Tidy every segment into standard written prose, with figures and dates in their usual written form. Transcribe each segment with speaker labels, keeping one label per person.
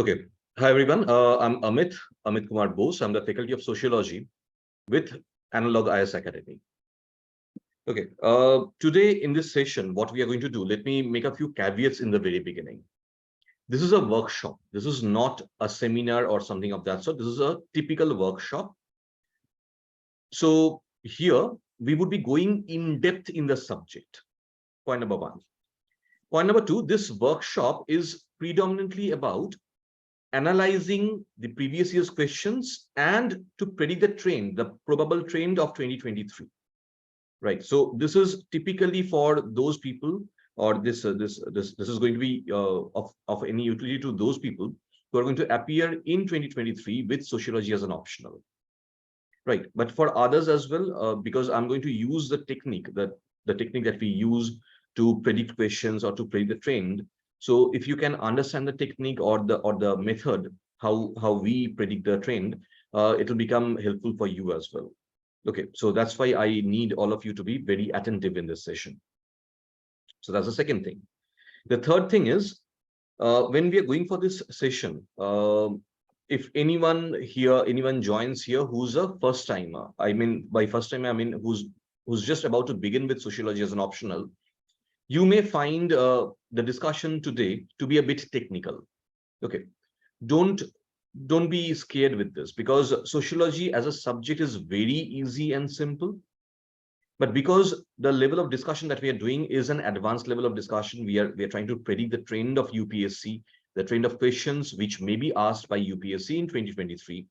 Speaker 1: Okay. Hi, everyone. I'm Amit Kumar Bose. I'm the faculty of Sociology with Analog IAS Academy. Okay. Today in this session, what we are going to do, let me make a few caveats in the very beginning. This is a workshop. This is not a seminar or something of that sort. This is a typical workshop. So here we would be going in depth in the subject. Point number one. Point number two, this workshop is predominantly about analyzing the previous year's questions and to predict the trend, the probable trend of 2023. Right. So this is typically for those people, or this is going to be of any utility to those people who are going to appear in 2023 with sociology as an optional. Right. But for others as well, because I'm going to use the technique that we use to predict questions or to predict the trend. So if you can understand the technique or the method, how we predict the trend, it will become helpful for you as well. Okay, so that's why I need all of you to be very attentive in this session. So that's the second thing. The third thing is, when we are going for this session, if anyone joins here who's a first timer, I mean by first time I mean who's just about to begin with sociology as an optional, you may find the discussion today to be a bit technical. Okay, don't be scared with this, because sociology as a subject is very easy and simple. But because the level of discussion that we are doing is an advanced level of discussion, we are trying to predict the trend of UPSC, the trend of questions which may be asked by UPSC in 2023.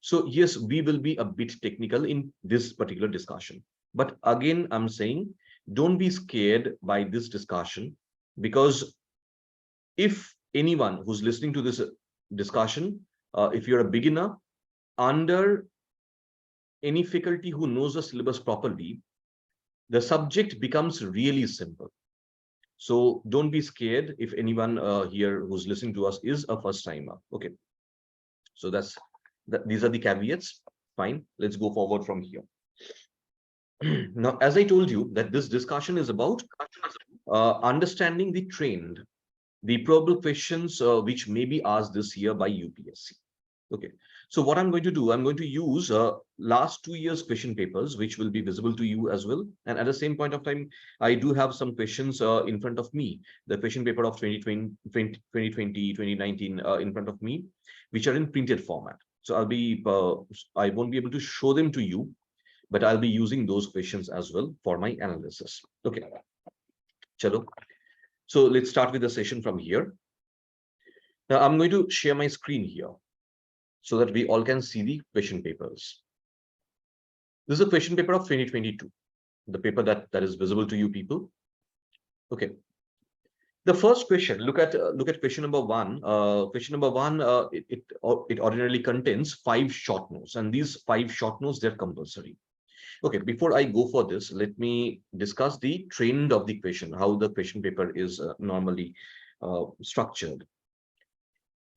Speaker 1: So yes, we will be a bit technical in this particular discussion. But again, I'm saying, don't be scared by this discussion, because if anyone who's listening to this discussion, if you're a beginner under any faculty who knows the syllabus properly, the subject becomes really simple. So don't be scared if anyone here who's listening to us is a first timer. Okay, so these are the caveats. Fine, let's go forward from here. Now, as I told you, that this discussion is about understanding the trend, the probable questions which may be asked this year by UPSC. Okay, so what I'm going to do, I'm going to use last 2 years question papers, which will be visible to you as well. And at the same point of time, I do have some questions in front of me, the question paper of 2020, 2019 in front of me, which are in printed format. So I won't be able to show them to you, but I'll be using those questions as well for my analysis. Okay, chalo. So let's start with the session from here. Now I'm going to share my screen here so that we all can see the question papers. This is a question paper of 2022, the paper that is visible to you people. Okay. The first question, look at question number one. Question number one, it ordinarily contains 5 short notes, and these 5 short notes, they're compulsory. Okay, before I go for this, let me discuss the trend of the question, how the question paper is normally structured.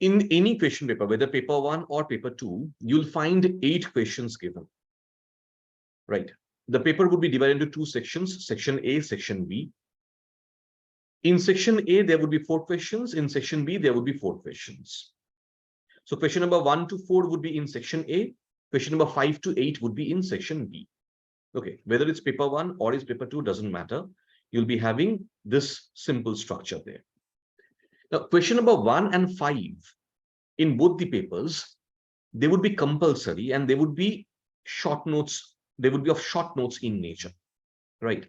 Speaker 1: In any question paper, whether paper 1 or paper 2, you'll find 8 questions given. Right. The paper would be divided into 2 sections, section A, section B. In section A, there would be 4 questions. In section B, there would be 4 questions. So question number 1 to 4 would be in section A. Question number 5 to 8 would be in section B. Okay, whether it's paper 1 or it's paper 2, doesn't matter. You'll be having this simple structure there. Now, question number 1 and 5 in both the papers, they would be compulsory and they would be short notes. They would be of short notes in nature, right?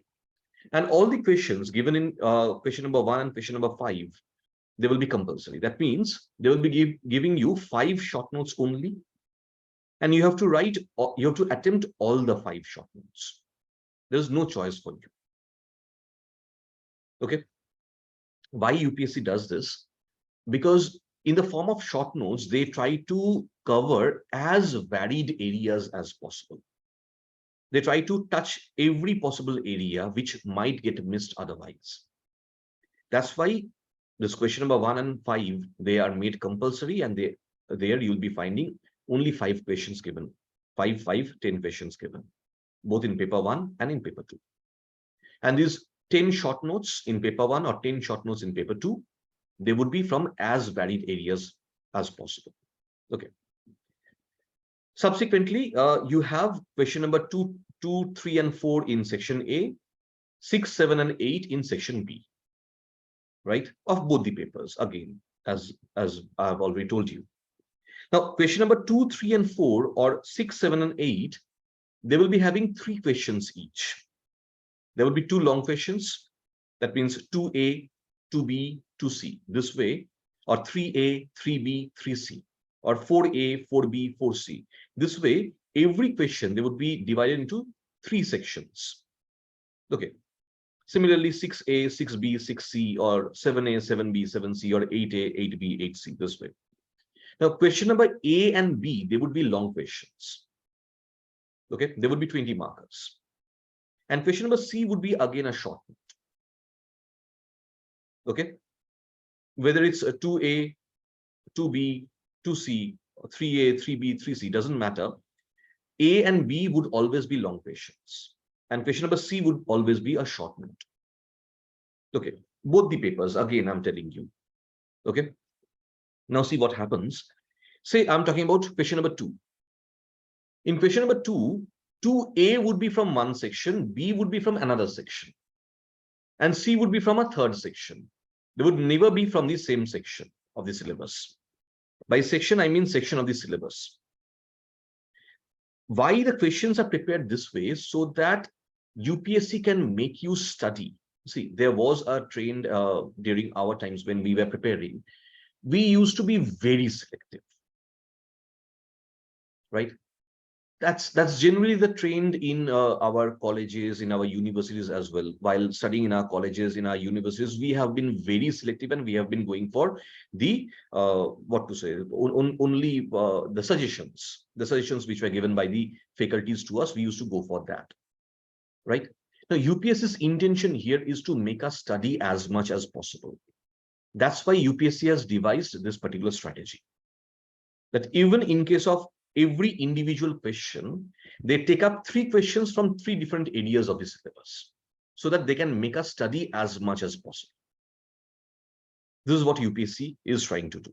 Speaker 1: And all the questions given in question number 1 and question number 5, they will be compulsory. That means they will be giving you 5 short notes only. And you have to write, you have to attempt all the 5 short notes. There's no choice for you. Okay. Why UPSC does this? Because in the form of short notes, they try to cover as varied areas as possible. They try to touch every possible area which might get missed otherwise. That's why this question number 1 and 5, they are made compulsory, and there you'll be finding only 5 questions given. 5, 10 questions given, both in paper 1 and in paper 2. And these 10 short notes in paper 1 or 10 short notes in paper 2, they would be from as varied areas as possible. Okay. Subsequently, you have question number 2, 3, and 4 in section A, 6, 7, and 8 in section B, right? Of both the papers, again, as I've already told you. Now, question number 2, 3, and 4, or 6, 7, and 8, they will be having 3 questions each. There will be 2 long questions. That means 2A, 2B, 2C. This way, or 3A, 3B, 3C, or 4A, 4B, 4C. This way, every question they would be divided into 3 sections. Okay. Similarly, 6A, 6B, 6C, or 7A, 7B, 7C, or 8A, 8B, 8C. This way. Now, question number A and B, they would be long questions. Okay, there would be 20 markers. And question number C would be again a short note. Okay, whether it's a 2A, 2B, 2C, or 3A, 3B, 3C, doesn't matter. A and B would always be long questions. And question number C would always be a short note. Okay, both the papers, again, I'm telling you. Okay, now see what happens. Say I'm talking about question number 2. In question number 2, 2A would be from one section, B would be from another section, and C would be from a third section. They would never be from the same section of the syllabus. By section, I mean section of the syllabus. Why the questions are prepared this way? So that UPSC can make you study. See, there was a trend during our times when we were preparing. We used to be very selective, right? That's generally the trend in our colleges, in our universities as well. While studying in our colleges, in our universities, we have been very selective, and we have been going for the only the suggestions which were given by the faculties to us. We used to go for that, right? Now, UPSC's intention here is to make us study as much as possible. That's why UPSC has devised this particular strategy. That even in case of every individual question, they take up 3 questions from 3 different areas of the syllabus, so that they can make us study as much as possible. This is what UPSC is trying to do.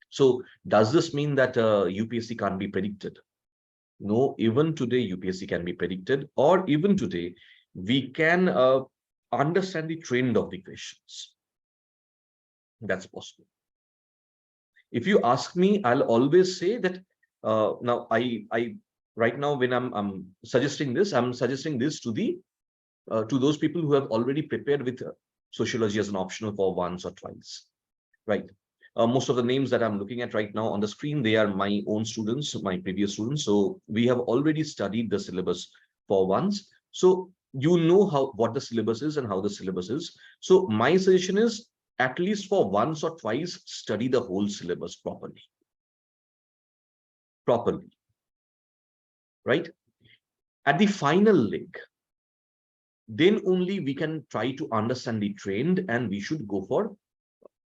Speaker 1: So does this mean that UPSC can't be predicted? No, even today UPSC can be predicted, or even today we can understand the trend of the questions. That's possible. If you ask me, I'll always say that now I right now when I'm suggesting this, I'm suggesting this to the to those people who have already prepared with sociology as an optional for once or twice, right? Most of the names that I'm looking at right now on the screen, they are my own students, my previous students. So we have already studied the syllabus for once. So you know what the syllabus is and how the syllabus is. So my suggestion is, at least for once or twice, study the whole syllabus properly, right? At the final leg, then only we can try to understand the trend, and we should go for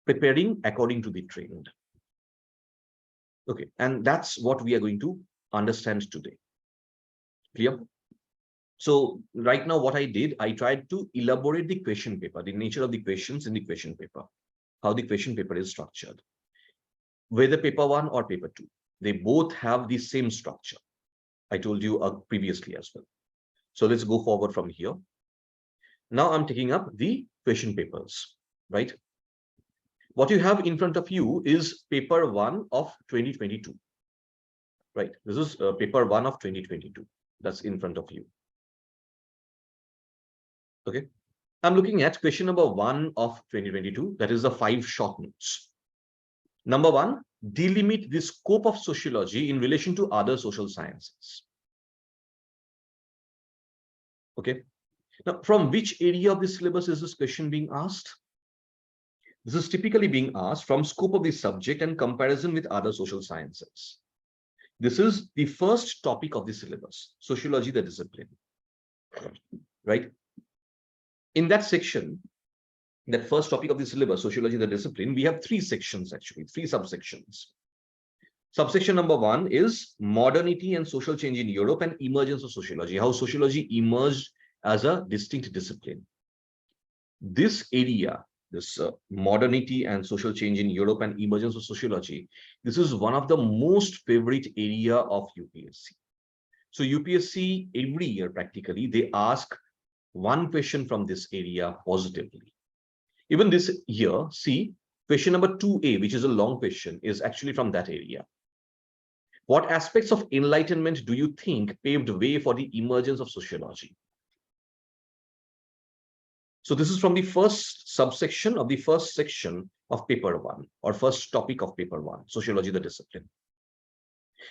Speaker 1: preparing according to the trend. Okay, and that's what we are going to understand today. Clear? So right now what I did, I tried to elaborate the question paper, the nature of the questions in the question paper, how the question paper is structured. Whether paper 1 or paper 2, they both have the same structure. I told you previously as well. So let's go forward from here. Now I'm taking up the question papers, right? What you have in front of you is paper 1 of 2022, right? This is paper 1 of 2022. That's in front of you. Okay. I'm looking at question number 1 of 2022. That is the 5 short notes. Number 1, delimit the scope of sociology in relation to other social sciences. Okay. Now, from which area of the syllabus is this question being asked? This is typically being asked from scope of the subject and comparison with other social sciences. This is the first topic of the syllabus, sociology, the discipline, right? In that section, that first topic of the syllabus, sociology, the discipline, we have 3 sections, actually, 3 subsections. Subsection number 1 is modernity and social change in Europe and emergence of sociology, how sociology emerged as a distinct discipline. This area this modernity and social change in Europe and emergence of sociology. This is one of the most favorite area of UPSC. So UPSC every year practically they ask one question from this area positively. Even this year, see, question number 2A, which is a long question, is actually from that area. What aspects of enlightenment do you think paved way for the emergence of sociology? So this is from the first subsection of the first section of paper 1, or first topic of paper 1, sociology, the discipline.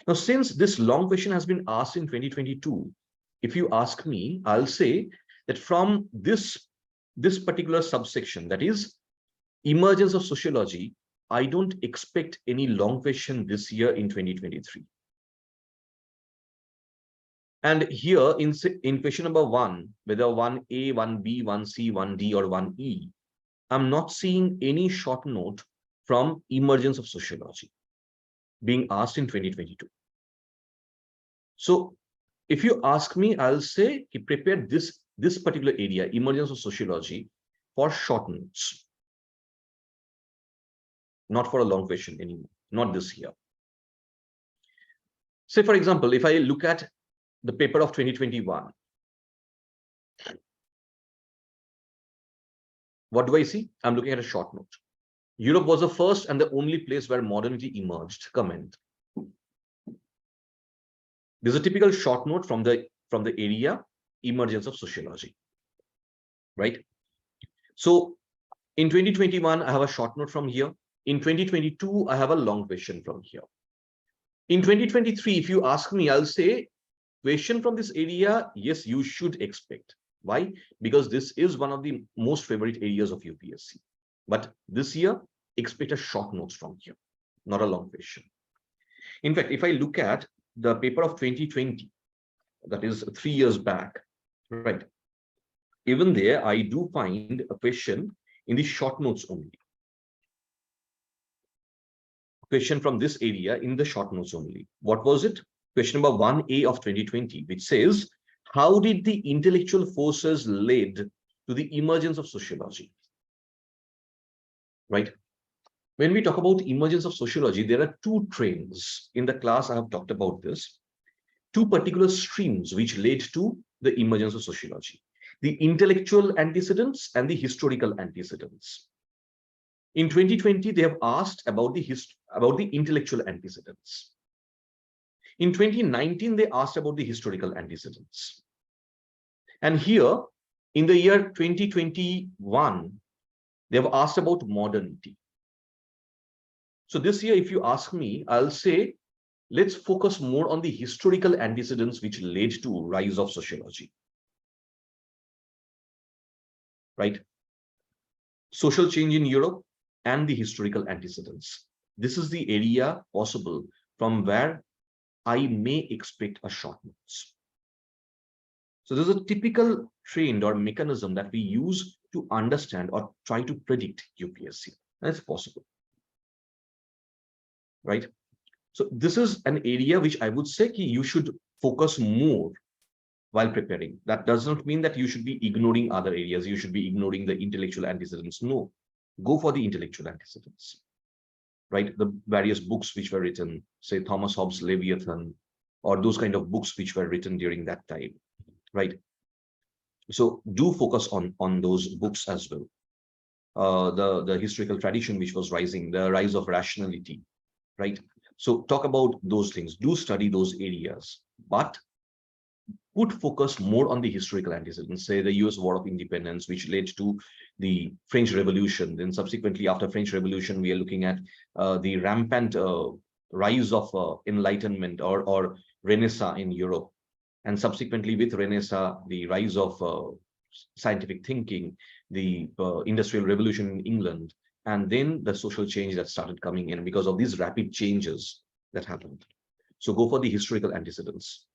Speaker 1: Now, since this long question has been asked in 2022, if you ask me, I'll say that from this particular subsection, that is emergence of sociology, I don't expect any long question this year in 2023. And here in question number 1, whether 1A, 1B, 1C, 1D, or 1E, I'm not seeing any short note from emergence of sociology being asked in 2022. So if you ask me, I'll say prepare this particular area, emergence of sociology, for short notes. Not for a long question anymore, not this year. Say, for example, if I look at the paper of 2021, what do I see? I'm looking at a short note. Europe was the first and the only place where modernity emerged. Comment. There's a typical short note from the area emergence of sociology, right? So in 2021, I have a short note from here. In 2022, I have a long question from here. In 2023, if you ask me, I'll say question from this area, yes, you should expect. Why? Because this is one of the most favorite areas of UPSC. But this year, expect a short notes from here, not a long question. In fact, if I look at the paper of 2020, that is 3 years back, right? Even there, I do find a question in the short notes only. Question from this area in the short notes only. What was it? Question number 1A of 2020, which says, how did the intellectual forces lead to the emergence of sociology? Right? When we talk about emergence of sociology, there are two trends. In the class, I have talked about this. Two particular streams which led to the emergence of sociology. The intellectual antecedents and the historical antecedents. In 2020, they have asked about the intellectual antecedents. In 2019, they asked about the historical antecedents. And here, in the year 2021, they have asked about modernity. So this year, if you ask me, I'll say, let's focus more on the historical antecedents which led to rise of sociology. Right? Social change in Europe and the historical antecedents. This is the area possible from where I may expect a short notes. So there's a typical trend or mechanism that we use to understand or try to predict UPSC. That's possible. Right? So this is an area which I would say you should focus more while preparing. That does not mean that you should be ignoring other areas. You should be ignoring the intellectual antecedents. No, go for the intellectual antecedents. Right? The various books which were written, say Thomas Hobbes' Leviathan, or those kind of books which were written during that time. Right? So do focus on those books as well. The historical tradition which was rising, the rise of rationality. Right? So talk about those things. Do study those areas, but put focus more on the historical antecedents, say the US War of Independence, which led to the French Revolution. Then subsequently after French Revolution, we are looking at the rampant rise of enlightenment or Renaissance in Europe. And subsequently with Renaissance, the rise of scientific thinking, the Industrial Revolution in England, and then the social change that started coming in because of these rapid changes that happened. So go for the historical antecedents.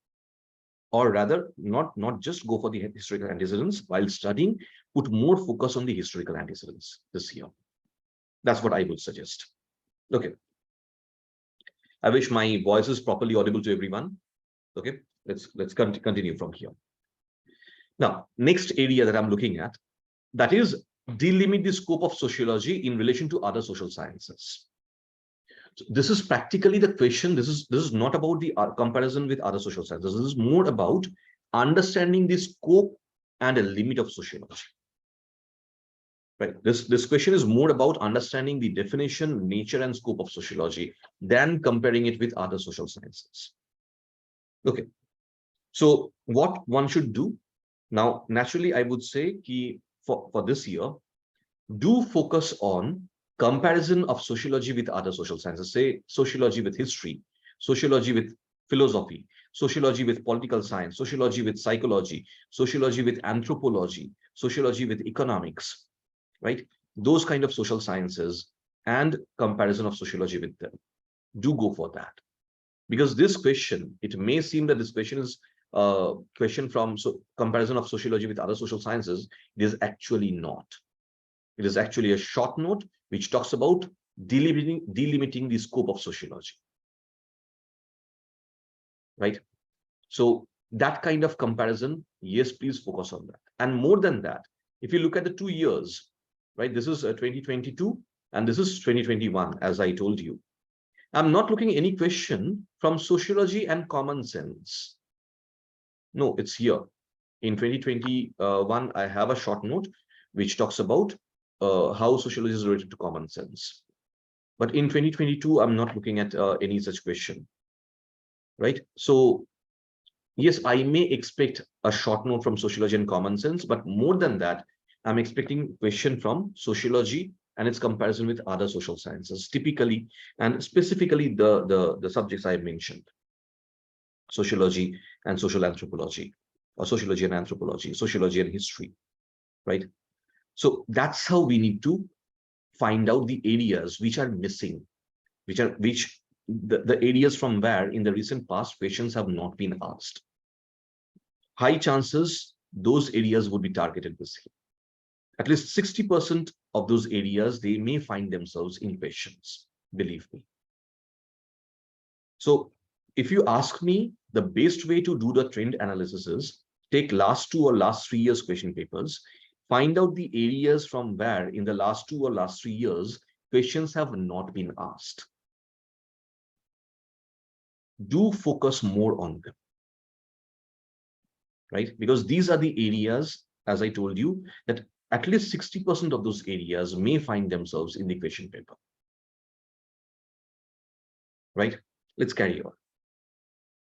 Speaker 1: Or rather, not just go for the historical antecedents while studying, put more focus on the historical antecedents this year. That's what I would suggest. Okay. I wish my voice is properly audible to everyone. Okay, let's continue from here. Now, next area that I'm looking at, that is delimit the scope of sociology in relation to other social sciences. So this is practically the question. This is not about the comparison with other social sciences. This is more about understanding the scope and a limit of sociology. Right. This question is more about understanding the definition, nature, and scope of sociology than comparing it with other social sciences. Okay. So what one should do now, naturally, I would say for this year, do focus on comparison of sociology with other social sciences. Say sociology with history, sociology with philosophy, sociology with political science, sociology with psychology, sociology with anthropology, sociology with economics, right? Those kind of social sciences and comparison of sociology with them. Do go for that. Because this question, it may seem that this question is a question from comparison of sociology with other social sciences. It is actually not. It is actually a short note which talks about delimiting the scope of sociology. Right? So that kind of comparison, yes, please focus on that. And more than that, if you look at the 2 years, right, this is 2022 and this is 2021, as I told you. I'm not looking at any question from sociology and common sense. No, it's here. In 2021, I have a short note which talks about how sociology is related to common sense. But in 2022, I'm not looking at any such question. Right? So, yes, I may expect a short note from sociology and common sense, but more than that, I'm expecting question from sociology and its comparison with other social sciences, typically and specifically the subjects I mentioned: sociology and social anthropology, or sociology and anthropology, sociology and history, right? So that's how we need to find out the areas which are missing, the areas from where in the recent past questions have not been asked. High chances those areas would be targeted this year. At least 60% of those areas, they may find themselves in questions, believe me. So if you ask me, the best way to do the trend analysis is take last 2 or last 3 years question papers, find out the areas from where in the last 2 or last 3 years questions have not been asked. Do focus more on them, right? Because these are the areas, as I told you, that at least 60% of those areas may find themselves in the question paper, right? Let's carry on.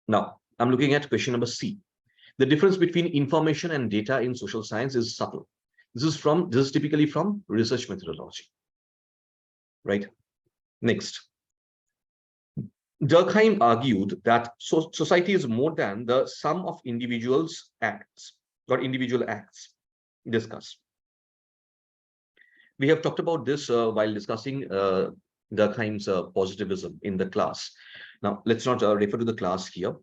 Speaker 1: Now, I'm looking at question number C. The difference between information and data in social science is subtle. This is typically from research methodology, right? Next. Durkheim argued that society is more than the sum of individuals' acts or individual acts. Discuss. We have talked about this while discussing Durkheim's positivism in the class. Now, let's not refer to the class here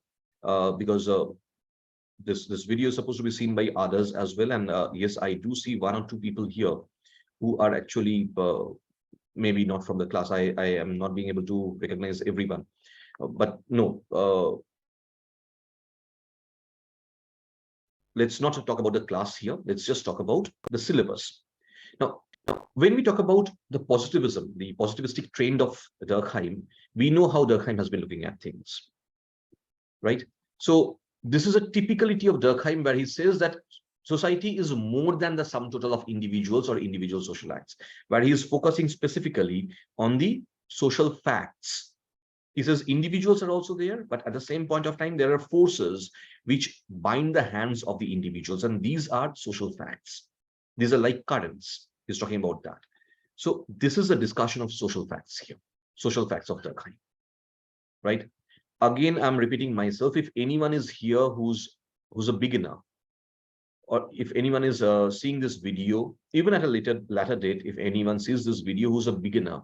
Speaker 1: because this video is supposed to be seen by others as well. And yes, I do see 1 or 2 people here who are actually maybe not from the class. I am not being able to recognize everyone. But no, let's not talk about the class here. Let's just talk about the syllabus. Now, when we talk about the positivism, the positivistic trend of Durkheim, we know how Durkheim has been looking at things, right? So this is a typicality of Durkheim where he says that society is more than the sum total of individuals or individual social acts, where he is focusing specifically on the social facts. He says individuals are also there, but at the same point of time, there are forces which bind the hands of the individuals, and these are social facts. These are like currents. He's talking about that. So this is a discussion of social facts here, social facts of Durkheim, right? Again, I'm repeating myself. If anyone is here who's a beginner, or if anyone is seeing this video, even at a later date, if anyone sees this video who's a beginner,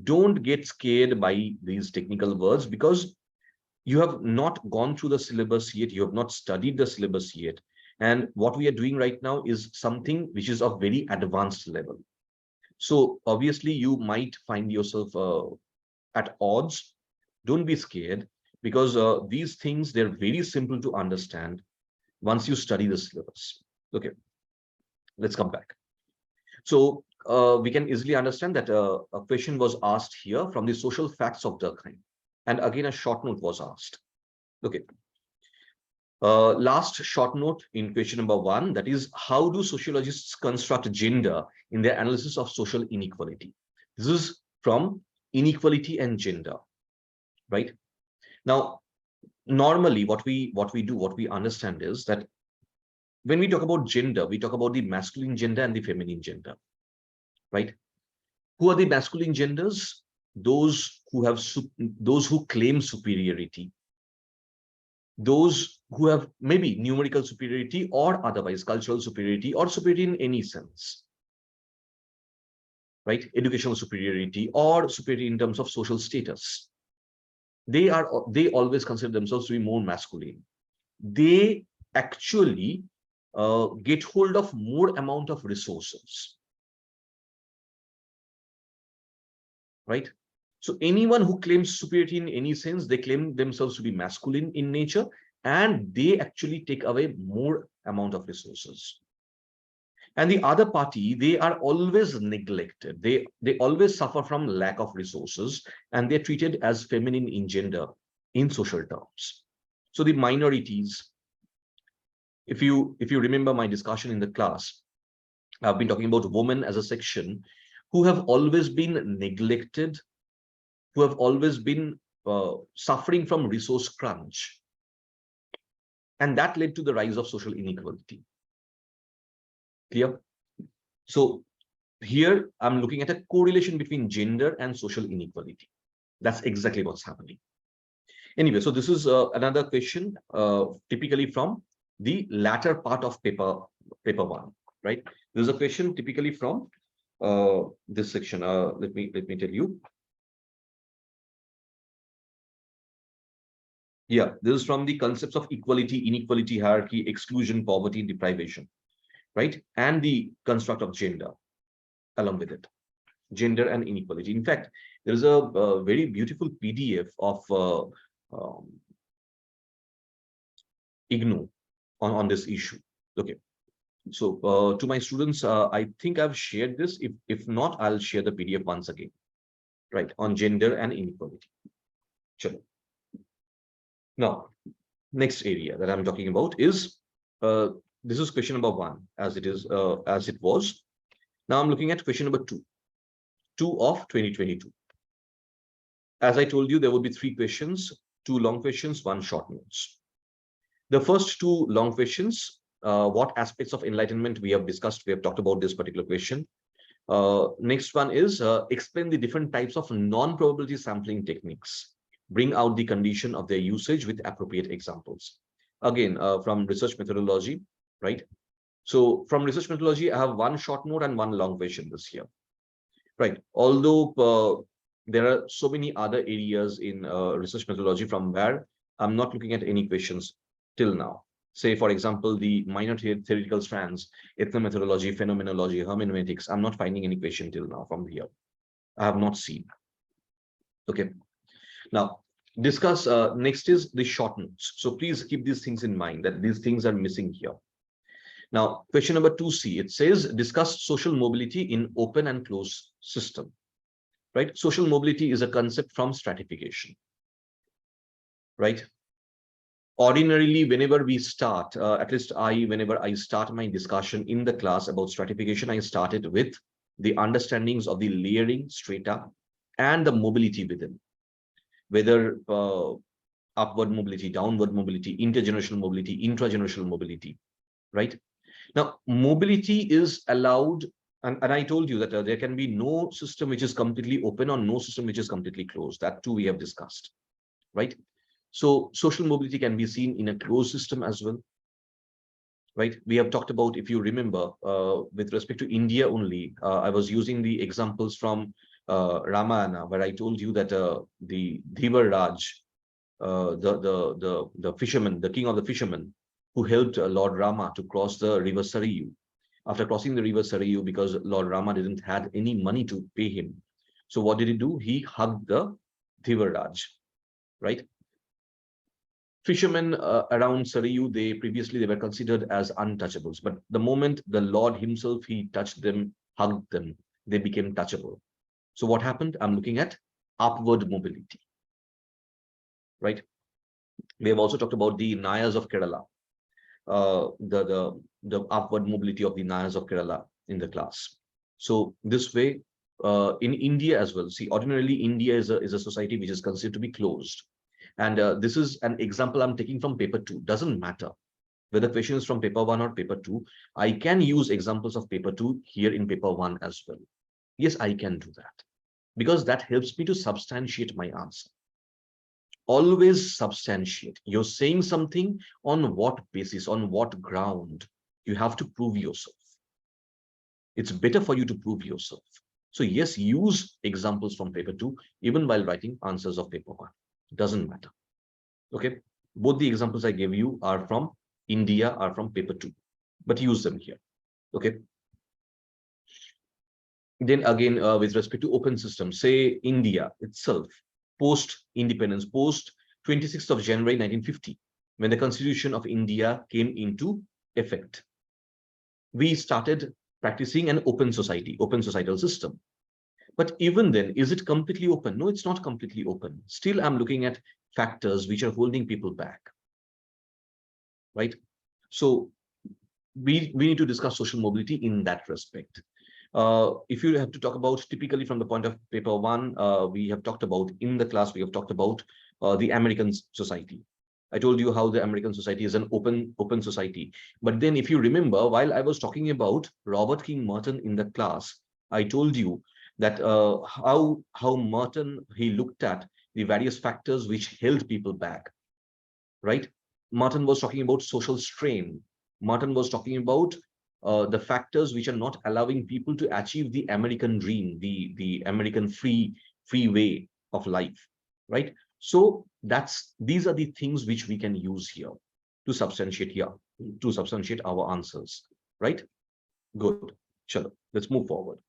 Speaker 1: don't get scared by these technical words because you have not gone through the syllabus yet. You have not studied the syllabus yet. And what we are doing right now is something which is of very advanced level. So obviously you might find yourself at odds. Don't be scared because these things, they're very simple to understand once you study the syllabus. Okay, let's come back. So we can easily understand that a question was asked here from the social facts of Durkheim. And again, a short note was asked. Okay. Last short note in question number 1, that is, how do sociologists construct gender in their analysis of social inequality? This is from Inequality and Gender, right? Now, normally what we understand is that when we talk about gender, we talk about the masculine gender and the feminine gender, right? Who are the masculine genders? Those who claim superiority, those who have maybe numerical superiority or otherwise cultural superiority or superiority in any sense, right? Educational superiority or superiority in terms of social status. They always consider themselves to be more masculine. They actually get hold of more amount of resources, right? So anyone who claims superiority in any sense, they claim themselves to be masculine in nature, and they actually take away more amount of resources. And the other party, they are always neglected. They always suffer from lack of resources, and they're treated as feminine in gender in social terms. So the minorities, if you remember my discussion in the class, I've been talking about women as a section who have always been neglected, who have always been suffering from resource crunch. And that led to the rise of social inequality. Clear? So here I'm looking at a correlation between gender and social inequality. That's exactly what's happening. Anyway, so this is another question, typically from the latter part of paper 1, right? There's a question typically from this section. Let me tell you. Yeah, this is from the concepts of equality, inequality, hierarchy, exclusion, poverty, deprivation, right? And the construct of gender along with it, gender and inequality. In fact, there is a very beautiful PDF of IGNOU on this issue. Okay. So to my students, I think I've shared this. If not, I'll share the PDF once again, right, on gender and inequality. Sure. Now, next area that I'm talking about is this is question number 1, as it was. Now I'm looking at question number 2 of 2022. As I told you, there will be 3 questions, 2 long questions, 1 short notes. The first 2 long questions, what aspects of enlightenment we have discussed, we have talked about this particular question. Next one is explain the different types of non-probability sampling techniques. Bring out the condition of their usage with appropriate examples. Again, from research methodology, right? So from research methodology, I have 1 short note and 1 long question this year, right? Although there are so many other areas in research methodology from where I'm not looking at any questions till now. Say, for example, the minor theoretical strands, ethnomethodology, phenomenology, hermeneutics, I'm not finding any question till now from here. I have not seen. Okay. Now, discuss next is the short notes. So please keep these things in mind, that these things are missing here. Now, question number 2C, it says, discuss social mobility in open and closed system, right? Social mobility is a concept from stratification, right? Ordinarily, whenever we start, at least whenever I start my discussion in the class about stratification, I started with the understandings of the layering, strata, and the mobility within, whether upward mobility, downward mobility, intergenerational mobility, intragenerational mobility, right? Now, mobility is allowed, and I told you that there can be no system which is completely open or no system which is completely closed. That too we have discussed, right? So social mobility can be seen in a closed system as well, right? We have talked about, if you remember, with respect to India only, I was using the examples from Ramayana, where I told you that the Dhivar Raj, the fisherman, the king of the fishermen, who helped Lord Rama to cross the river Sarayu. After crossing the river Sarayu, because Lord Rama didn't have any money to pay him, so what did he do? He hugged the Dhivar Raj, right? Fishermen around Sarayu, they were considered as untouchables, but the moment the Lord himself, he touched them, hugged them, they became touchable. So what happened? I'm looking at upward mobility, right? We have also talked about the Nayars of Kerala, the upward mobility of the Nayars of Kerala in the class. So this way, in India as well. See, ordinarily India is a society which is considered to be closed, and this is an example I'm taking from paper 2. Doesn't matter whether the question is from paper 1 or paper 2. I can use examples of paper 2 here in paper 1 as well. Yes, I can do that because that helps me to substantiate my answer. Always substantiate. You're saying something on what basis, on what ground. You have to prove yourself. It's better for you to prove yourself. So yes, use examples from paper 2 even while writing answers of paper 1. It doesn't matter. Okay, both the examples I gave you are from India, are from paper 2, but use them here. Okay, then again, with respect to open systems, say India itself, post independence, post 26th of January 1950, when the Constitution of India came into effect, we started practicing an open society, open societal system. But even then, is it completely open? No, it's not completely open. Still, I'm looking at factors which are holding people back, right? So we need to discuss social mobility in that respect. If you have to talk about typically from the point of paper 1, we have talked about in the class, we have talked about the American society. I told you how the American society is an open society. But then if you remember, while I was talking about Robert King Merton in the class, I told you that how Merton, he looked at the various factors which held people back, right? Merton was talking about social strain. Merton was talking about the factors which are not allowing people to achieve the American dream, the American free way of life, right? So these are the things which we can use here to substantiate our answers, right? Good. Chalo, let's move forward.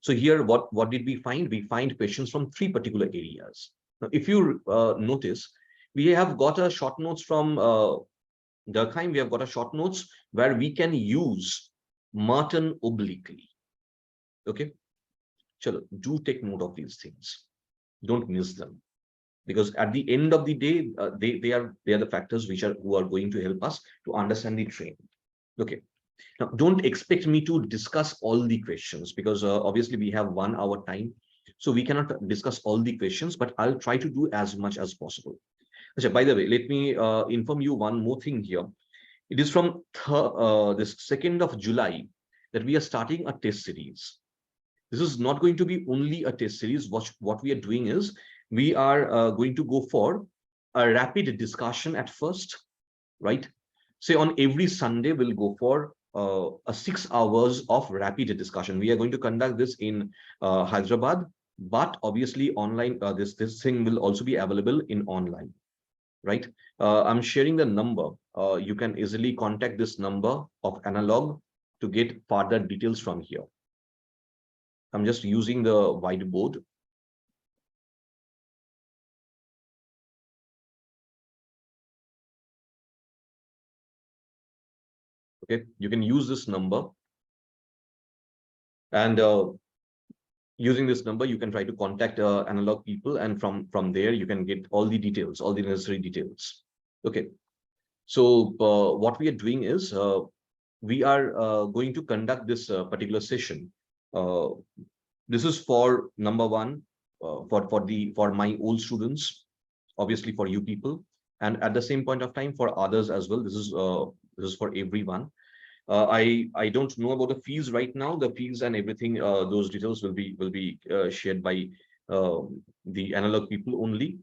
Speaker 1: So here, what did we find? We find questions from 3 particular areas. Now, if you notice, we have got a short notes from Durkheim. We have got a short notes where we can use Merton obliquely. Okay, chalo, do take note of these things. Don't miss them, because at the end of the day, they are the factors who are going to help us to understand the train. Okay. Now, don't expect me to discuss all the questions, because obviously we have 1 hour time, so we cannot discuss all the questions, but I'll try to do as much as possible. Achha, by the way, let me inform you one more thing here. It is from this 2nd of July that we are starting a test series. This is not going to be only a test series. What we are doing is we are going to go for a rapid discussion at first, right? Say on every Sunday, we'll go for a 6 hours of rapid discussion. We are going to conduct this in Hyderabad, but obviously online, this thing will also be available in online, right? I'm sharing the number. You can easily contact this number of Analog to get further details from here. I'm just using the whiteboard. Okay, you can use this number, and using this number, you can try to contact Analog people, and from there you can get all the details, all the necessary details. Okay, so what we are doing is we are going to conduct this particular session. This is for number 1, for my old students, obviously for you people, and at the same point of time for others as well. This is for everyone. I don't know about the fees right now. The fees and everything, those details will be shared by the Analog people only.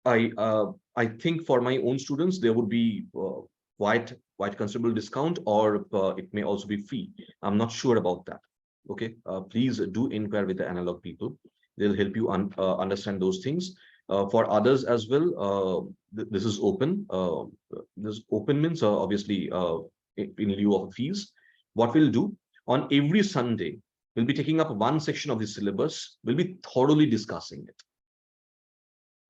Speaker 1: I think for my own students there would be quite considerable discount, or it may also be free. I'm not sure about that. Okay, please do inquire with the Analog people. They'll help you understand those things. For others as well, this is open. This open means obviously in lieu of fees. What we'll do on every Sunday, we'll be taking up one section of the syllabus. We'll be thoroughly discussing it,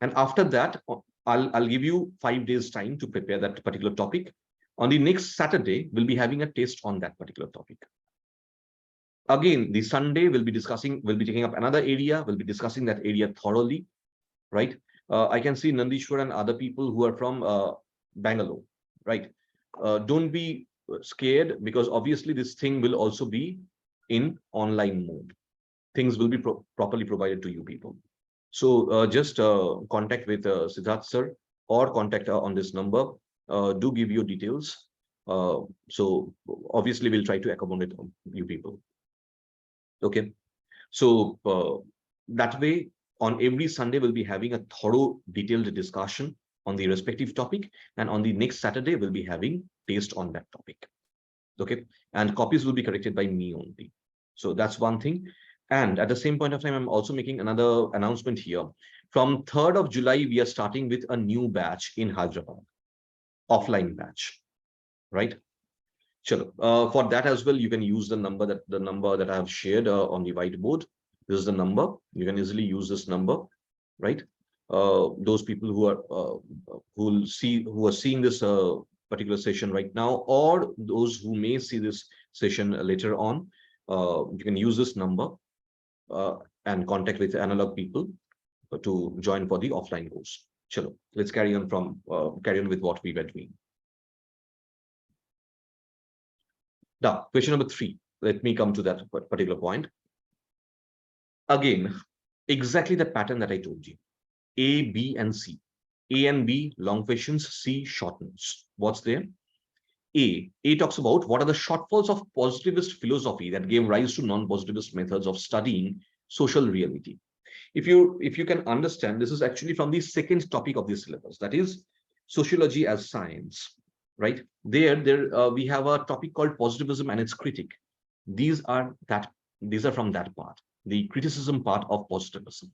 Speaker 1: and after that, I'll give you 5 days time to prepare that particular topic. On the next Saturday, we'll be having a test on that particular topic. Again, the Sunday we'll be taking up another area. We'll be discussing that area thoroughly, right? I can see Nandishwar and other people who are from Bangalore, right? Don't be scared, because obviously this thing will also be in online mode. Things will be properly provided to you people. So just contact with Siddharth sir, or contact on this number. Do give your details. So obviously we'll try to accommodate you people. Okay. So that way, on every Sunday, we'll be having a thorough, detailed discussion on the respective topic. And on the next Saturday, we'll be having taste on that topic. Okay. And copies will be corrected by me only. So that's one thing. And at the same point of time, I'm also making another announcement here. From 3rd of July, we are starting with a new batch in Hyderabad, offline batch, right? Sure. For that as well, you can use the number that I have shared on the whiteboard. This is the number. You can easily use this number, right? Those people who are seeing this particular session right now, or those who may see this session later on, you can use this number and contact with analog people to join for the offline course. Chalo, let's carry on with what we were doing. Now, question number 3. Let me come to that particular point. Again, exactly the pattern that I told you. A, B, and C. A and B, long questions. C, short notes. What's there? A talks about what are the shortfalls of positivist philosophy that gave rise to non-positivist methods of studying social reality. If you can understand, this is actually from the second topic of this syllabus, that is sociology as science. Right there, we have a topic called positivism and its critic. These are from that part, the criticism part of positivism.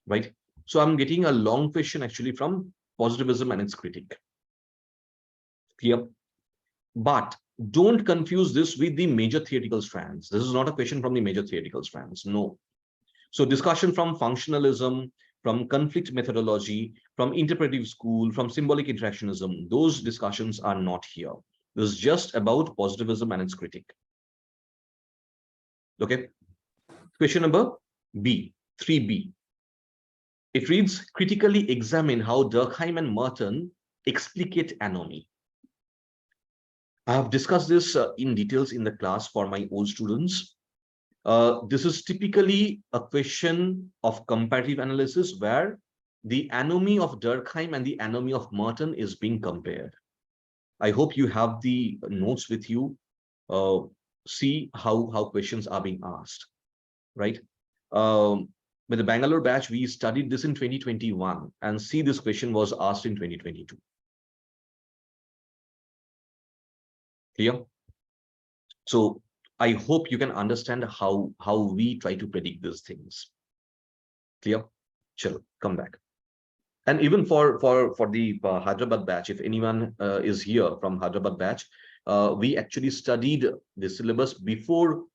Speaker 1: Right. So I'm getting a long question actually from positivism and its critic. Clear? But don't confuse this with the major theoretical strands. This is not a question from the major theoretical strands. No. So discussion from functionalism, from conflict methodology, from interpretive school, from symbolic interactionism, those discussions are not here. This is just about positivism and its critic. Okay. Question number B, 3B. It reads, critically examine how Durkheim and Merton explicate anomy. I have discussed this in details in the class for my old students. This is typically a question of comparative analysis where the anomy of Durkheim and the anomy of Merton is being compared. I hope you have the notes with you. See how questions are being asked, right? With the Bangalore batch, we studied this in 2021, and see, this question was asked in 2022. Clear? So I hope you can understand how we try to predict these things. Clear? Sure, come back. And even for the Hyderabad batch, if anyone is here from Hyderabad batch, we actually studied the syllabus before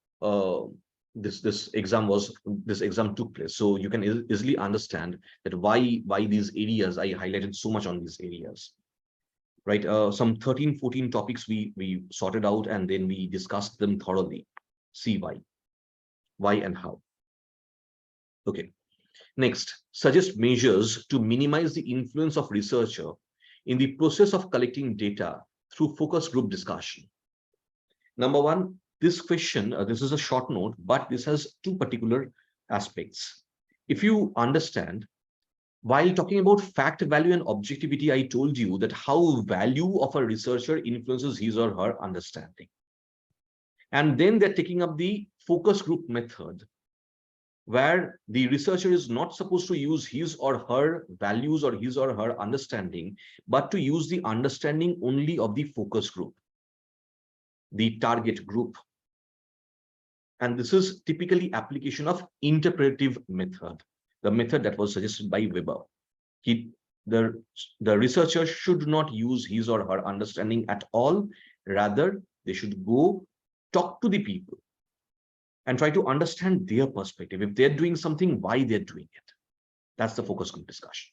Speaker 1: this exam took place. So you can easily understand that why these areas, I highlighted so much on these areas. Right, some 13-14 topics we sorted out, and then we discussed them thoroughly. See why and how. Okay. Next, suggest measures to minimize the influence of researcher in the process of collecting data through focus group discussion. Number one, this question, this is a short note, but this has two particular aspects. If you understand, while talking about fact, value, and objectivity, I told you that how value of a researcher influences his or her understanding. And then they're taking up the focus group method, where the researcher is not supposed to use his or her values or his or her understanding, but to use the understanding only of the focus group, the target group. And this is typically application of interpretive method, the method that was suggested by Weber. The researcher should not use his or her understanding at all. Rather, they should go talk to the people and try to understand their perspective. If they're doing something, why they're doing it. That's the focus group discussion.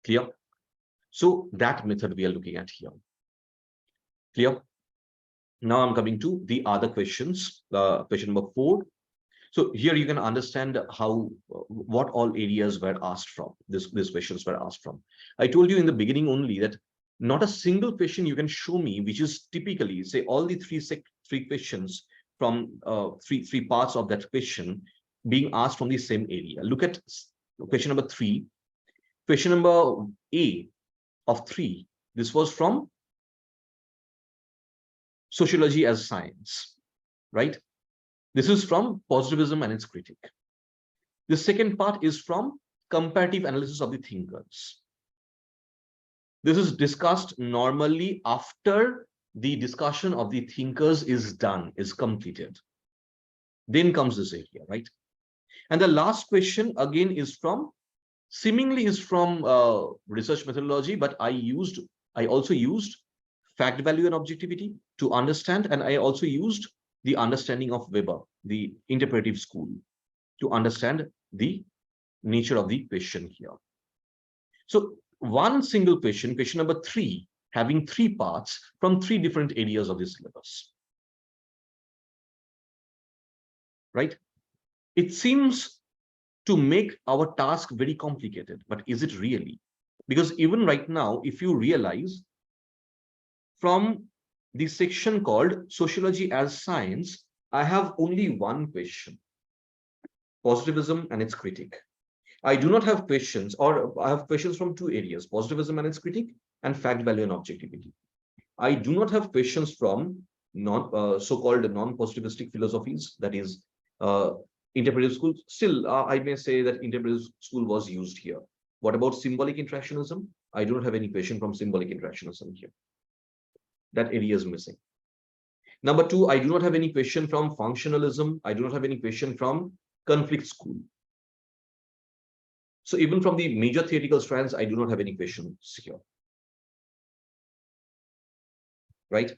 Speaker 1: Clear? So that method we are looking at here. Clear? Now I'm coming to the other questions. Question number 4. So here you can understand how what all areas were asked from. These questions were asked from. I told you in the beginning only that not a single question you can show me which is typically, say, all the three questions from three parts of that question being asked from the same area. Look at question number 3. Question number A of 3. This was from sociology as science, right? This is from positivism and its critic. The second part is from comparative analysis of the thinkers. This is discussed normally after the discussion of the thinkers is done, is completed. Then comes this area, right? And the last question again is from, seemingly is from research methodology, but I also used fact, value, and objectivity to understand, and I also used the understanding of Weber, the interpretive school, to understand the nature of the question here. So one single question, question number 3, having 3 parts from 3 different areas of the syllabus. Right? It seems to make our task very complicated, but is it really? Because even right now, if you realize, from the section called Sociology as Science, I have only one question: positivism and its critic. I do not have questions, or I have questions from 2 areas: positivism and its critic, and fact, value, and objectivity. I do not have questions from so-called non-positivistic philosophies, that is interpretive school. Still, I may say that interpretive school was used here. What about symbolic interactionism? I do not have any question from symbolic interactionism here. That area is missing. Number 2, I do not have any question from functionalism. I do not have any question from conflict school. So even from the major theoretical strands, I do not have any questions here. Right?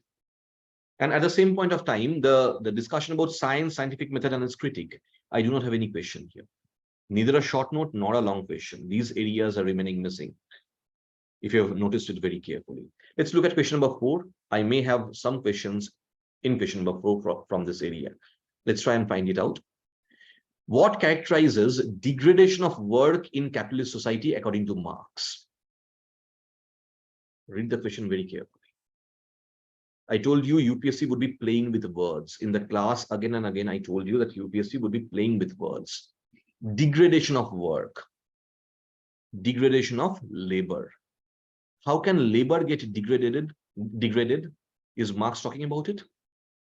Speaker 1: And at the same point of time, the discussion about science, scientific method, and its critic, I do not have any question here. Neither a short note nor a long question. These areas are remaining missing, if you have noticed it very carefully. Let's look at question number 4. I may have some questions in question number 4 from this area. Let's try and find it out. What characterizes degradation of work in capitalist society according to Marx? Read the question very carefully. I told you UPSC would be playing with words. In the class, again and again, I told you that UPSC would be playing with words. Degradation of work. Degradation of labor. How can labor get degraded? Is Marx talking about it?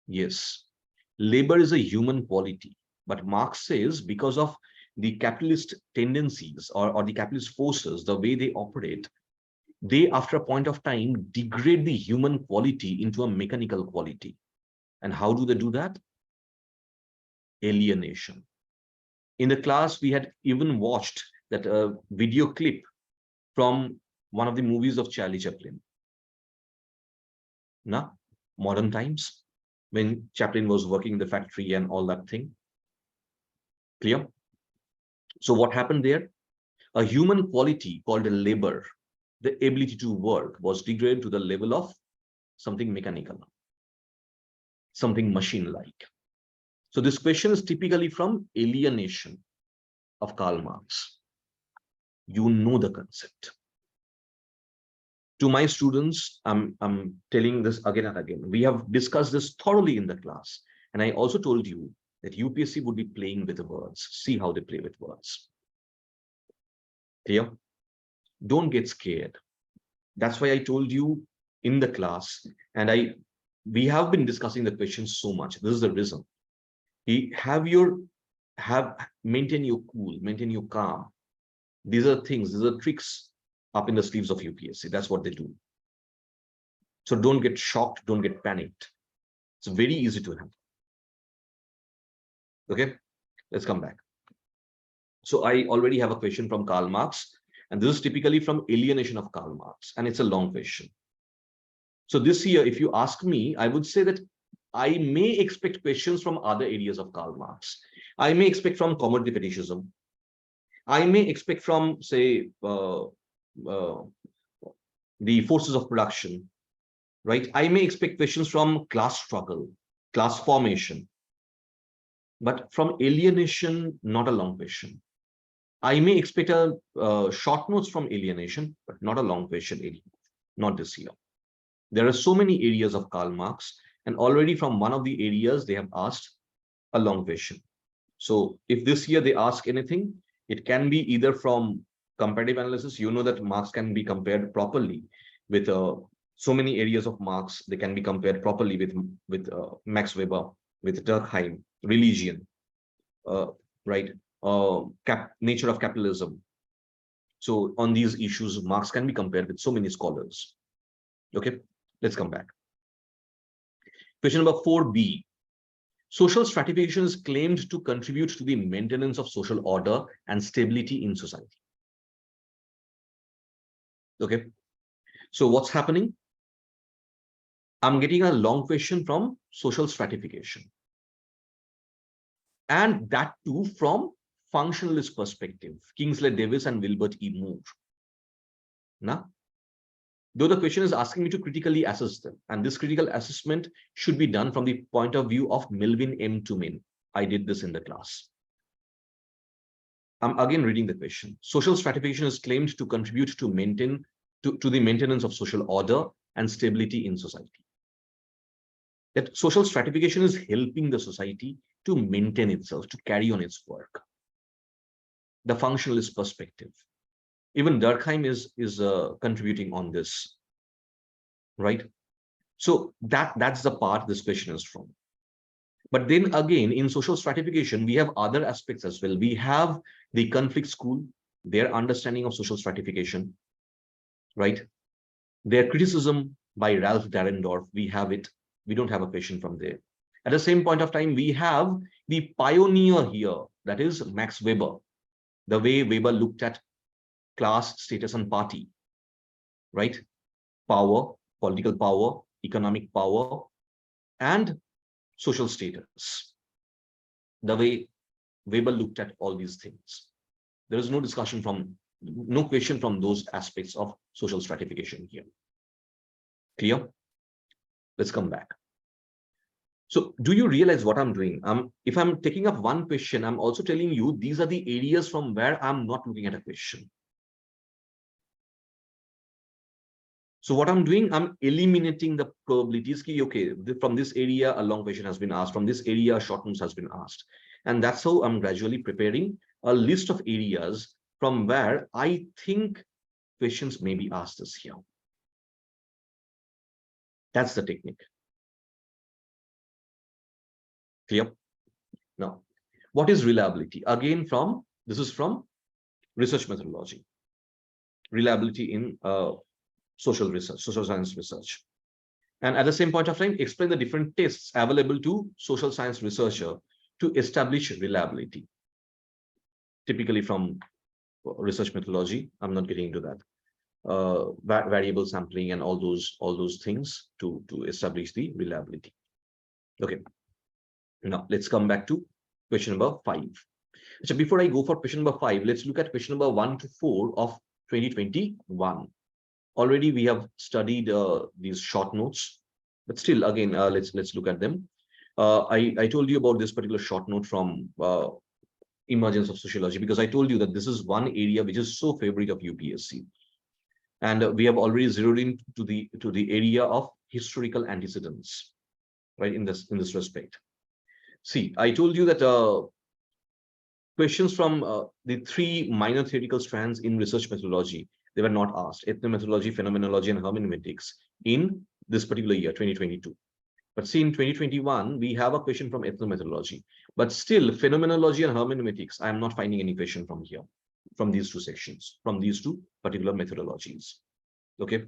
Speaker 1: Yes. Labor is a human quality. But Marx says because of the capitalist tendencies or the capitalist forces, the way they operate, they, after a point of time, degrade the human quality into a mechanical quality. And how do they do that? Alienation. In the class, we had even watched that video clip from one of the movies of Charlie Chaplin. Now, modern times, when Chaplin was working in the factory and all that thing. Clear? So what happened there? A human quality called labor, the ability to work, was degraded to the level of something mechanical, something machine-like. So this question is typically from Alienation of Karl Marx. You know the concept. To my students, I'm telling this again and again. We have discussed this thoroughly in the class. And I also told you that UPSC would be playing with words. See how they play with words. Clear? Don't get scared. That's why I told you in the class, and we have been discussing the questions so much. This is the reason. Maintain your cool, maintain your calm. These are things, these are tricks up in the sleeves of UPSC. That's what they do. So don't get shocked, don't get panicked. It's very easy to handle. Okay, let's come back. So I already have a question from Karl Marx, and this is typically from Alienation of Karl Marx, and it's a long question. So this year, if you ask me, I would say that I may expect questions from other areas of Karl Marx. I may expect from commodity fetishism. I may expect from, say, the forces of production, right? I may expect questions from class struggle, class formation, but from alienation, not a long question. I may expect a short notes from alienation, but not a long question, not this year. There are so many areas of Karl Marx, and already from one of the areas, they have asked a long question. So if this year they ask anything, it can be either from comparative analysis. You know that Marx can be compared properly with so many areas of Marx. They can be compared properly with Max Weber, with Durkheim, religion, right? Nature of capitalism. So on these issues, Marx can be compared with so many scholars. Okay, let's come back. Question number 4b. Social stratification is claimed to contribute to the maintenance of social order and stability in society. Okay, so what's happening? I'm getting a long question from social stratification. And that too from functionalist perspective, Kingsley Davis and Wilbert E. Moore. Now, though the question is asking me to critically assess them, and this critical assessment should be done from the point of view of Melvin M. Tumin. I did this in the class. I'm again reading the question. Social stratification is claimed to contribute to the maintenance of social order and stability in society. That social stratification is helping the society to maintain itself, to carry on its work. The functionalist perspective. Even Durkheim is contributing on this, right? So that's the part this question is from. But then again, in social stratification, we have other aspects as well. We have the conflict school, their understanding of social stratification, right? Their criticism by Ralph Dahrendorf, we have it. We don't have a question from there. At the same point of time, we have the pioneer here, that is Max Weber, the way Weber looked at class, status, and party, right? Power, political power, economic power, and social status. The way Weber looked at all these things. There is no question from those aspects of social stratification here. Clear? Let's come back. So do you realize what I'm doing? If I'm taking up one question, I'm also telling you these are the areas from where I'm not looking at a question. So what I'm doing, I'm eliminating the probabilities. Okay, from this area, a long question has been asked. From this area, a short notes has been asked. And that's how I'm gradually preparing a list of areas from where I think questions may be asked this year. That's the technique. Clear? Now, what is reliability? Again, this is from research methodology. Reliability in social research, social science research. And at the same point of time, explain the different tests available to social science researcher to establish reliability. Typically from research methodology, I'm not getting into that. Variable sampling and all those things to establish the reliability. Okay. Now let's come back to question number 5. So before I go for question number 5, let's look at question number 1 to 4 of 2021. Already we have studied these short notes, but still again let's look at them. I told you about this particular short note from Emergence of Sociology, because I told you that this is one area which is so favorite of UPSC, and we have already zeroed in to the area of historical antecedents, right? In this respect. See, I told you that questions from the 3 minor theoretical strands in research methodology, they were not asked: ethnomethodology, phenomenology, and hermeneutics in this particular year, 2022. But see, in 2021, we have a question from ethnomethodology. But still, phenomenology and hermeneutics, I am not finding any question from here, from these two sections, from these two particular methodologies. Okay.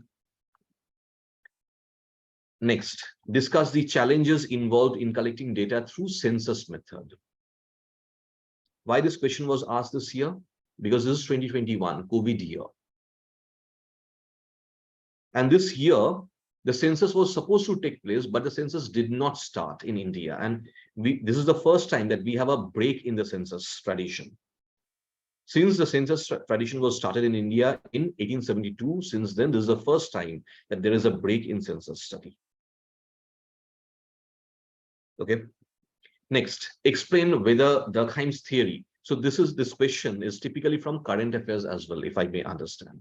Speaker 1: Next, discuss the challenges involved in collecting data through census method. Why this question was asked this year? Because this is 2021, COVID year. And this year, the census was supposed to take place, but the census did not start in India. And this is the first time that we have a break in the census tradition. Since the census tradition was started in India in 1872, since then, this is the first time that there is a break in census study. Okay. Next, explain whether Durkheim's theory. So this question is typically from current affairs as well, if I may understand.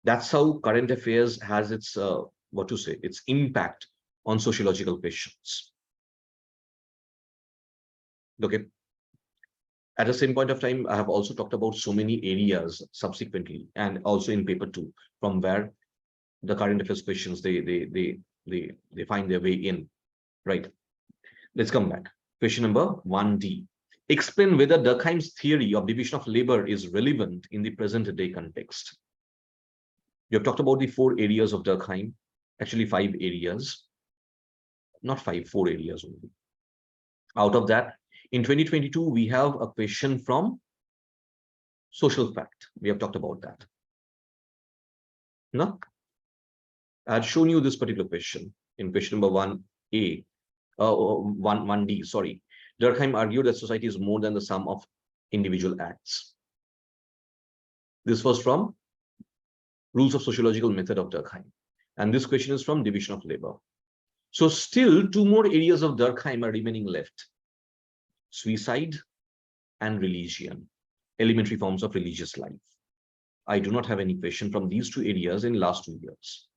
Speaker 1: That's how current affairs has its its impact on sociological questions. Okay. At the same point of time, I have also talked about so many areas subsequently, and also in paper 2, from where the current affairs questions they find their way in. Right. Let's come back. Question number 1D. Explain whether Durkheim's theory of division of labor is relevant in the present day context. You have talked about the 4 areas of Durkheim, actually 5 areas, not 5, 4 areas only. Out of that, in 2022, we have a question from social fact. We have talked about that. No? I had shown you this particular question in question number 1A, 1D, sorry. Durkheim argued that society is more than the sum of individual acts. This was from Rules of Sociological Method of Durkheim. And this question is from Division of Labor. So still 2 more areas of Durkheim are remaining left. Suicide and religion, elementary forms of religious life. I do not have any question from these 2 areas in last 2 years.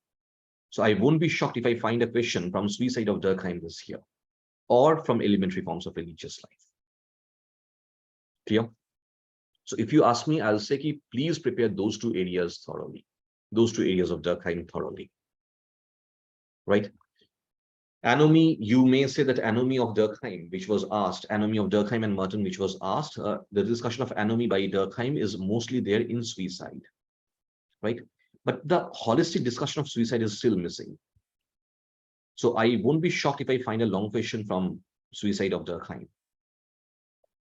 Speaker 1: So I won't be shocked if I find a question from suicide of Durkheim this year, or from elementary forms of religious life. Clear? So if you ask me, I'll say, please prepare those 2 areas thoroughly, those 2 areas of Durkheim thoroughly. Right? Anomy, you may say that anomy of Durkheim, which was asked, anomy of Durkheim and Merton, which was asked, the discussion of anomy by Durkheim is mostly there in suicide, right? But the holistic discussion of suicide is still missing. So I won't be shocked if I find a long question from suicide of Durkheim.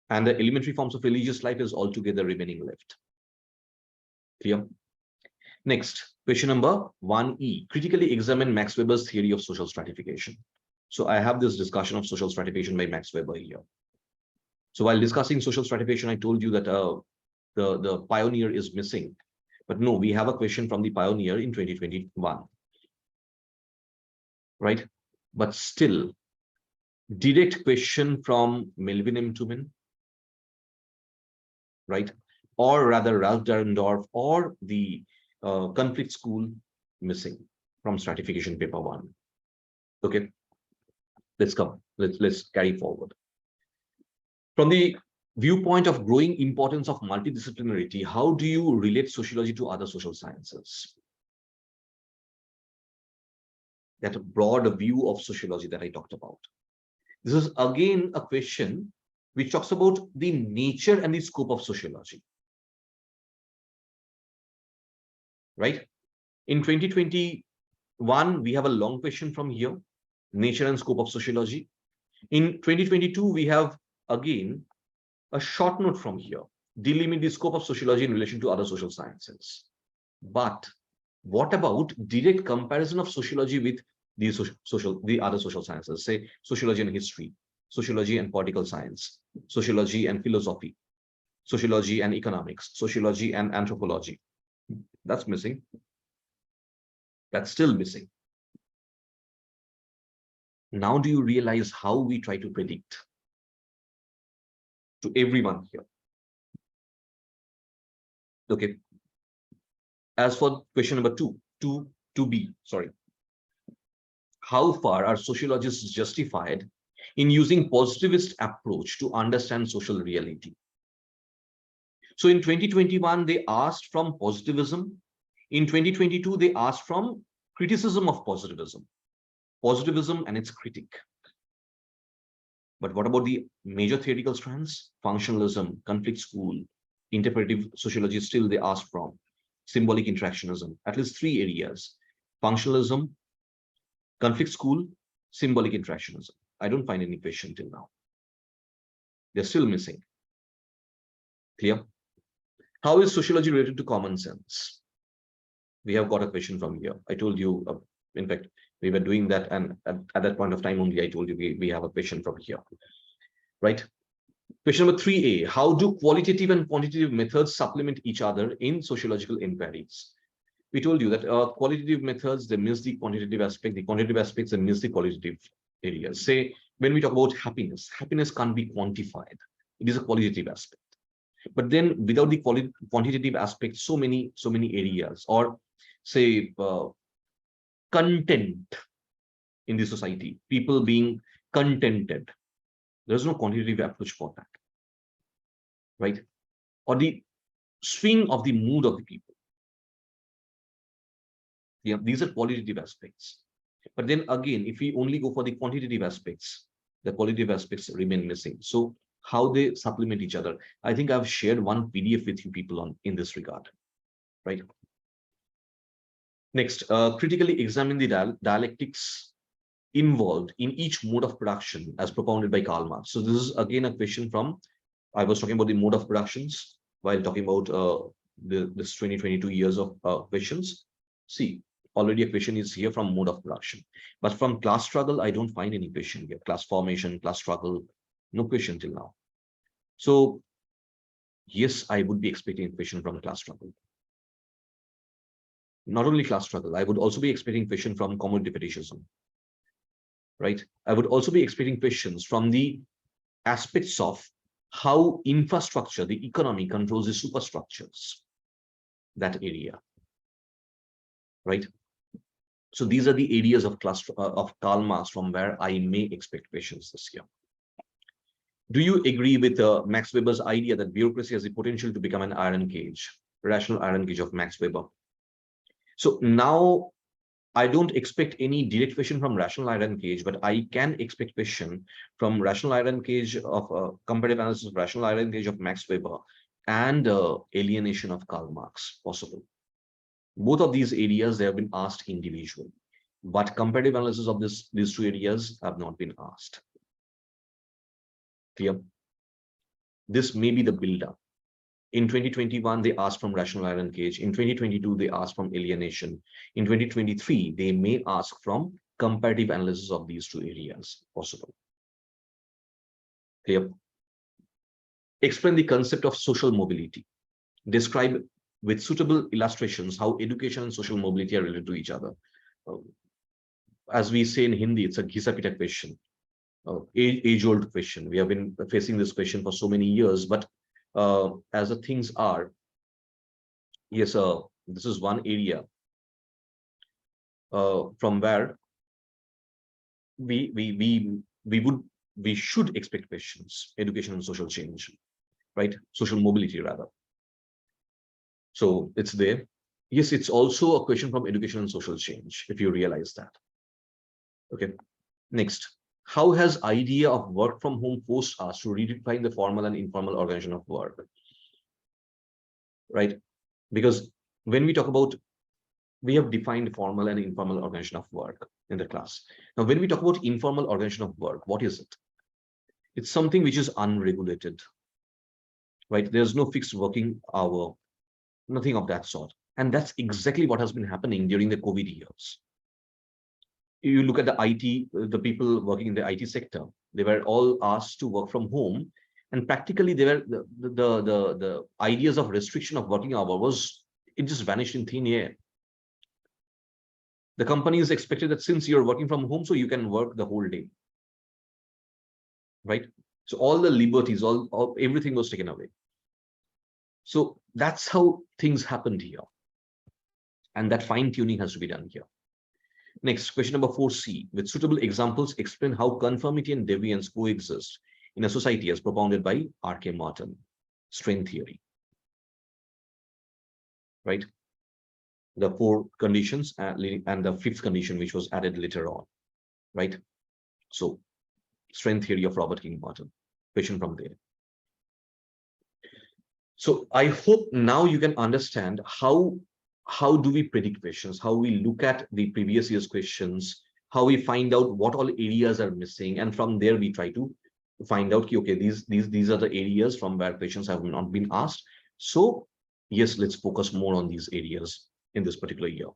Speaker 1: And the elementary forms of religious life is altogether remaining left. Clear? Next, question number 1E, critically examine Max Weber's theory of social stratification. So I have this discussion of social stratification by Max Weber here. So while discussing social stratification, I told you that the pioneer is missing. But no, we have a question from the pioneer in 2021. Right? But still, direct question from Melvin M. Tumen, right? Or rather Ralph Dahrendorf or the conflict school missing from stratification paper 1. Okay, let's come. Let's carry forward. From the viewpoint of growing importance of multidisciplinarity, how do you relate sociology to other social sciences? That broad view of sociology that I talked about. This is again a question which talks about the nature and the scope of sociology. Right? In 2021, we have a long question from here, nature and scope of sociology. In 2022, we have again a short note from here, delimit the scope of sociology in relation to other social sciences. But what about direct comparison of sociology with the other social sciences, say sociology and history, sociology and political science, sociology and philosophy, sociology and economics, sociology and anthropology? That's missing. That's still missing. Now do you realize how we try to predict to everyone here? Okay. As for question number 2B, sorry. How far are sociologists justified in using positivist approach to understand social reality? So in 2021, they asked from positivism. In 2022, they asked from criticism of positivism and its critique. But what about the major theoretical strands? Functionalism, conflict school, interpretive sociology, still they asked from symbolic interactionism, at least 3 areas: functionalism, conflict school, symbolic interactionism. I don't find any question till now. They're still missing. Clear? How is sociology related to common sense? We have got a question from here. I told you, in fact, we were doing that, and at that point of time only, I told you we have a question from here, right? Question number 3A, how do qualitative and quantitative methods supplement each other in sociological inquiries? We told you that qualitative methods, they miss the quantitative aspect, the quantitative aspects, they miss the qualitative areas. Say, when we talk about happiness, happiness can't be quantified. It is a qualitative aspect. But then without the quantitative aspect, so many areas, or say content in the society, people being contented. There's no quantitative approach for that, right? Or the swing of the mood of the people. Yeah, these are qualitative aspects. But then again, if we only go for the quantitative aspects, the qualitative aspects remain missing. So how they supplement each other? I think I've shared one PDF with you people on in this regard, right? Next, critically examine the dialectics involved in each mode of production as propounded by Karl Marx. So this is again a question from, I was talking about the mode of productions while talking about this 2022 years of questions. See, already a question is here from mode of production, but from class struggle, I don't find any question here. Class formation, class struggle, no question till now. So yes, I would be expecting a question from class struggle. Not only class struggle, I would also be expecting question from commodity fetishism, right? I would also be expecting questions from the aspects of how infrastructure, the economy controls the superstructures, that area, right? So these are the areas of Karl Marx from where I may expect questions this year. Do you agree with Max Weber's idea that bureaucracy has the potential to become an iron cage, rational iron cage of Max Weber? So now I don't expect any direct question from rational iron cage, but I can expect question from rational iron cage of comparative analysis of rational iron cage of Max Weber and alienation of Karl Marx possible. Both of these areas, they have been asked individually, but comparative analysis of these two areas have not been asked. Clear? This may be the builder. In 2021, they asked from rational iron cage. In 2022, they asked from alienation. In 2023, they may ask from comparative analysis of these two areas possible. Clear? Explain the concept of social mobility. Describe with suitable illustrations how education and social mobility are related to each other. As we say in Hindi, it's a ghisa-pita question, age-old question. We have been facing this question for so many years, but as the things are, yes, this is one area from where we should expect questions, education and social change, right? Social mobility rather. So it's there. Yes, it's also a question from education and social change, if you realize that. Okay. Next, how has idea of work from home forced us to redefine the formal and informal organization of work? Right? Because when we talk about, we have defined formal and informal organization of work in the class. Now, when we talk about informal organization of work, what is it? It's something which is unregulated, right? There's no fixed working hour, nothing of that sort. And that's exactly what has been happening during the COVID years. You look at the IT, the people working in the IT sector, they were all asked to work from home. And practically they were the ideas of restriction of working hour it just vanished in thin air. The companies expected that since you're working from home, so you can work the whole day, right? So all the liberties, everything was taken away. So that's how things happened here. And that fine tuning has to be done here. Next, question number 4C. With suitable examples, explain how conformity and deviance coexist in a society as propounded by R.K. Martin, strength theory. Right? The 4 conditions and the 5th condition, which was added later on. Right? So, strength theory of Robert King Martin. Question from there. So, I hope now you can understand how do we predict questions, how we look at the previous year's questions, how we find out what all areas are missing, and from there we try to find out, okay, these are the areas from where questions have not been asked. So yes, let's focus more on these areas in this particular year.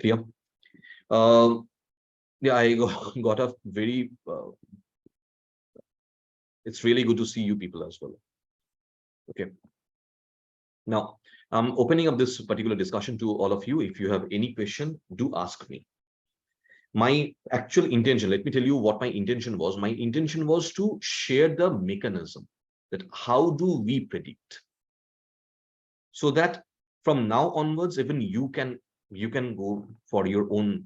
Speaker 1: Clear? Yeah, I got a very It's really good to see you people as well. Okay. Now, I'm opening up this particular discussion to all of you. If you have any question, do ask me. My actual intention, let me tell you what my intention was. My intention was to share the mechanism, that how do we predict, so that from now onwards, even you can go for your own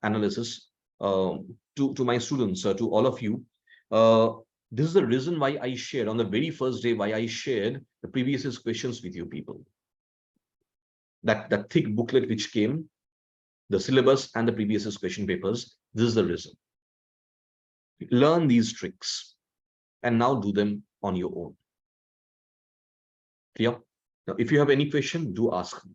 Speaker 1: analysis. To my students, to all of you, this is the reason why I shared on the very first day, why I shared the previous year's questions with you people. That thick booklet which came, the syllabus and the previous year's question papers. This is the reason. Learn these tricks and now do them on your own. Clear? Now, if you have any question, do ask me.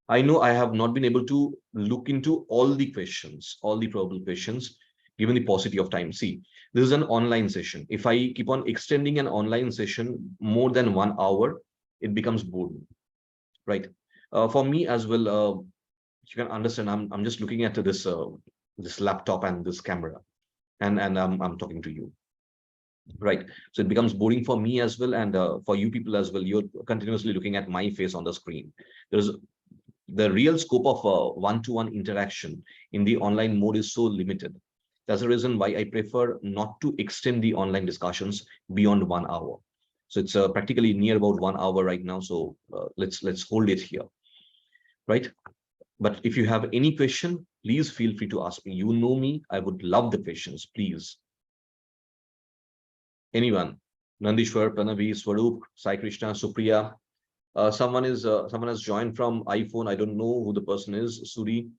Speaker 1: I know I have not been able to look into all the questions, all the probable questions, given the paucity of time. See, this is an online session. If I keep on extending an online session more than 1 hour, it becomes boring, right? For me as well, you can understand. I'm just looking at this this laptop and this camera, and I'm talking to you, right? So it becomes boring for me as well, and for you people as well. You're continuously looking at my face on the screen. There's the real scope of one-to-one interaction in the online mode is so limited. That's the reason why I prefer not to extend the online discussions beyond 1 hour. So it's practically near about 1 hour right now. So let's hold it here, right? But if you have any question, please feel free to ask me. You know me, I would love the questions, please. Anyone? Nandishwar, Pranavi, Swaroop, Sai Krishna, Supriya. Someone has joined from iPhone. I don't know who the person is. Suri.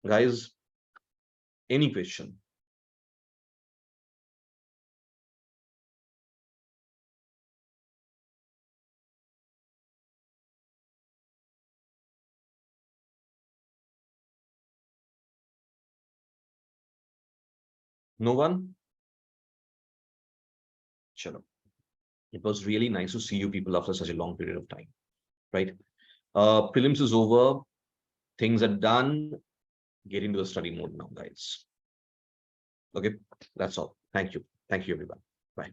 Speaker 1: Guys, any question? No one? Chalo. It was really nice to see you people after such a long period of time, right? Prelims is over. Things are done. Get into the study mode now, guys. Okay, that's all. Thank you. Thank you, everyone. Bye.